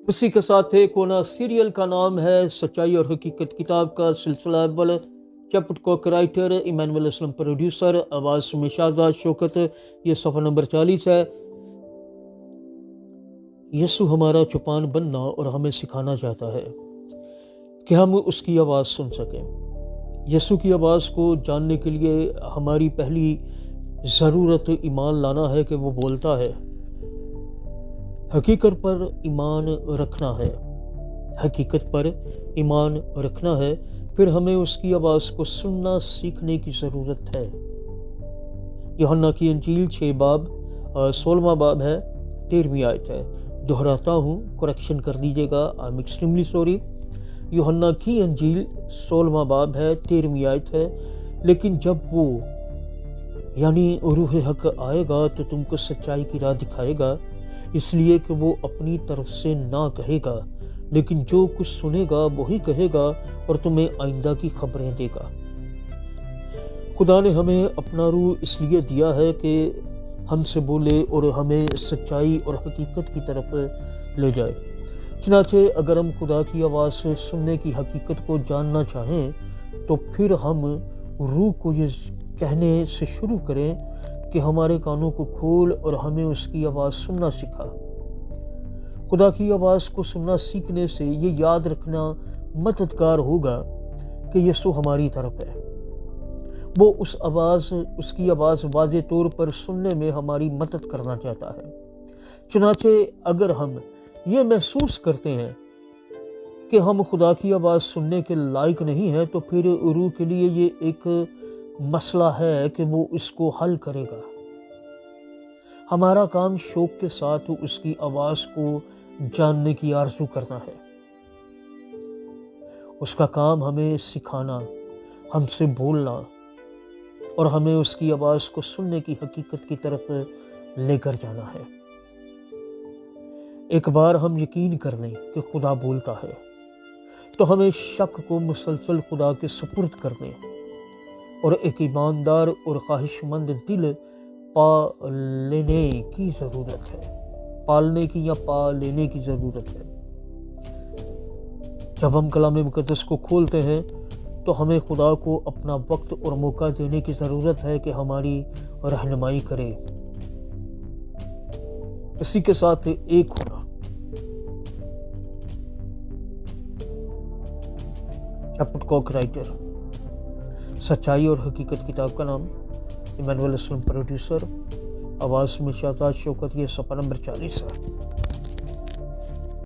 उसी के साथ एक होना सीरियल का नाम है सच्चाई और हकीकत किताब का सिलसिला अव्वल। चैप्टर को राइटर इमानुअल असलम, प्रोड्यूसर आवाज़ में शाहजाद शौकत। ये सफ़ा नंबर 40 है। यसु हमारा चौपान बनना और हमें सिखाना चाहता है कि हम उसकी आवाज़ सुन सकें। यसु की आवाज़ को जानने के लिए हमारी पहली ज़रूरत ईमान लाना है कि वो बोलता है। हकीकत पर ईमान रखना है, हकीकत पर ईमान रखना है। फिर हमें उसकी आवाज़ को सुनना सीखने की ज़रूरत है। यूहन्ना की इंजील 6 बाब 16वां बाब है, 13वीं आयत है। दोहराता हूँ, करेक्शन कर दीजिएगा, आई एम एक्सट्रीमली सॉरी। यूहन्ना की इंजील 16वां बाब है, 13वीं आयत है। लेकिन जब वो यानी रूह हक आएगा तो तुमको सच्चाई की राह दिखाएगा, इसलिए कि वो अपनी तरफ से ना कहेगा, लेकिन जो कुछ सुनेगा वही कहेगा और तुम्हें आइंदा की खबरें देगा। खुदा ने हमें अपना रूह इसलिए दिया है कि हमसे बोले और हमें सच्चाई और हकीकत की तरफ ले जाए। चनाचे अगर हम खुदा की आवाज़ से सुनने की हकीकत को जानना चाहें तो फिर हम रूह को ये कहने से शुरू करें कि हमारे कानों को खोल और हमें उसकी आवाज़ सुनना सिखा। खुदा की आवाज़ को सुनना सीखने से ये याद रखना मददगार होगा कि यसु हमारी तरफ है। वो उसकी आवाज़ वाज़े तौर पर सुनने में हमारी मदद करना चाहता है। चुनाचे अगर हम ये महसूस करते हैं कि हम खुदा की आवाज़ सुनने के लायक नहीं हैं, तो फिर रूह के लिए ये एक मसला है कि वो इसको हल करेगा। हमारा काम शौक के साथ उसकी आवाज़ को जानने की आरज़ू करना है। उसका काम हमें सिखाना, हमसे बोलना और हमें उसकी आवाज़ को सुनने की हकीकत की तरफ लेकर जाना है। एक बार हम यकीन कर लें कि खुदा बोलता है तो हमें शक को मुसलसल खुदा के सुपुर्द कर दें और एक ईमानदार और ख्वाहिशमंद दिल पालने की ज़रूरत है। पालने की या पा लेने की ज़रूरत है। जब हम कलाम मुक़द्दस को खोलते हैं तो हमें खुदा को अपना वक्त और मौका देने की ज़रूरत है कि हमारी रहनुमाई करे। इसी के साथ एक होना। चैप्टर को राइटर, सच्चाई और हकीकत किताब का नाम इमानुअल असलम, प्रोड्यूसर आवाज़ में शाहजाद शौकत। ये सफ़ा नंबर 40 है।